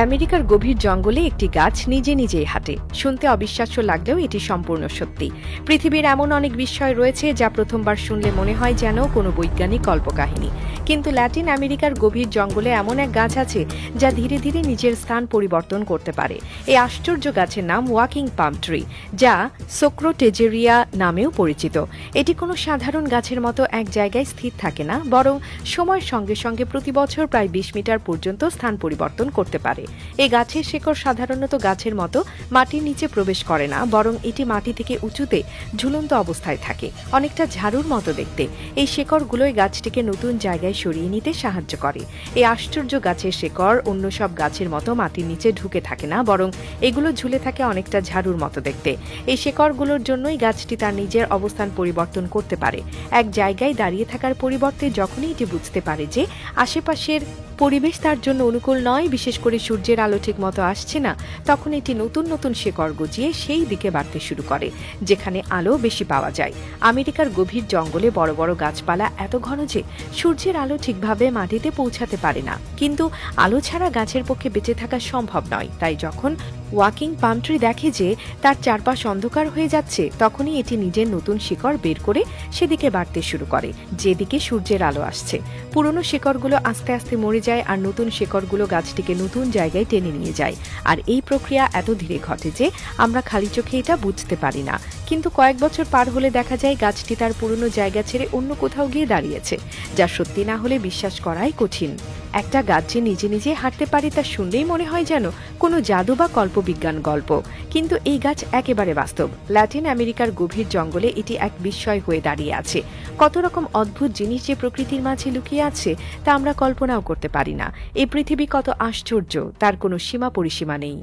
আমেরিকার গভীর জঙ্গলে একটি গাছ নিজে নিজেই হাঁটে। শুনতে অবিশ্বাস্য লাগলেও এটি সম্পূর্ণ সত্যি। পৃথিবীর এমন অনেক বিষয় রয়েছে যা প্রথমবার শুনলে মনে হয় যেন কোনো বৈজ্ঞানিক কল্পকাহিনী, কিন্তু ল্যাটিন আমেরিকার গভীর জঙ্গলে এমন এক গাছ আছে যা ধীরে ধীরে নিজের স্থান পরিবর্তন করতে পারে। এই আশ্চর্য গাছের নাম ওয়াকিং পাম ট্রি, যা সোক্রোটেজেরিয়া নামেও পরিচিত। এটি কোনো সাধারণ গাছের মতো এক জায়গায় স্থির থাকে না, বরং সময়ের সঙ্গে সঙ্গে প্রতি বছর প্রায় ২০ মিটার পর্যন্ত স্থান পরিবর্তন করতে পারে। এই গাছের শেকড় সাধারণত গাছের মতো মাটির নিচে প্রবেশ করে না, বরং এটি মাটি থেকে উঁচুতে ঝুলন্ত অবস্থায় থাকে, অনেকটা ঝাড়ুর মতো দেখতে। এই শেকড়গুলোই গাছটিকে নতুন জায়গায় সরিয়ে নিতে সাহায্য করে। এই আশ্চর্য গাছের শেকড় অন্য সব গাছের মতো মাটির নিচে ঢুকে থাকে না, বরং এগুলো ঝুলে থাকে অনেকটা ঝাড়ুর মতো দেখতে। এই শেকড়গুলোর জন্যই গাছটি তার নিজের অবস্থান পরিবর্তন করতে পারে। এক জায়গায় দাঁড়িয়ে থাকার পরিবর্তে যখনই এটি বুঝতে পারে যে আশেপাশের পরিবেশ তার জন্য অনুকূল নয়, বিশেষ করে সূর্যের আলো ঠিক মতো আসছে না, তখন এটি নতুন নতুন শেকড় গজিয়ে সেই দিকে বাড়তে শুরু করে যেখানে আলো বেশি পাওয়া যায়। আমেরিকার গভীর জঙ্গলে বড় বড় গাছপালা এত ঘন যে সূর্যের আলো ঠিকভাবে মাটিতে পৌঁছাতে পারে না, কিন্তু আলো ছাড়া গাছের পক্ষে বেঁচে থাকা সম্ভব নয়। তাই যখন ওয়াকিং পাম ট্রি দেখে যে তার চারপাশ অন্ধকার হয়ে যাচ্ছে, তখনই এটি নিজের নতুন শিকড় বের করে সেদিকে বাড়তে শুরু করে যেদিকে সূর্যের আলো আসছে। পুরনো শিকড়গুলো আস্তে আস্তে মরে যায় আর নতুন শিকড়গুলো গাছটিকে নতুন জায়গায় টেনে নিয়ে যায়। আর এই প্রক্রিয়া এত ধীরে ঘটে যে আমরা খালি চোখে এটা বুঝতে পারি না, কিন্তু কয়েক বছর পার হলে দেখা যায় গাছটি তার পুরনো জায়গা ছেড়ে অন্য কোথাও গিয়ে দাঁড়িয়েছে, যা সত্যি না হলে বিশ্বাস করাই কঠিন। একটা গাছ যে নিজে নিজে হাঁটতে পারে তা শুনলেই মনে হয় যেন কোনো জাদু বা কল্পবিজ্ঞান গল্প, কিন্তু এই গাছ একেবারে বাস্তব। ল্যাটিন আমেরিকার গভীর জঙ্গলে এটি এক বিস্ময় হয়ে দাঁড়িয়ে আছে। কত রকম অদ্ভুত জিনিস যে প্রকৃতির মাঝে লুকিয়ে আছে তা আমরা কল্পনাও করতে পারি না। এই পৃথিবী কত আশ্চর্য, তার কোনো সীমা পরিসীমা নেই।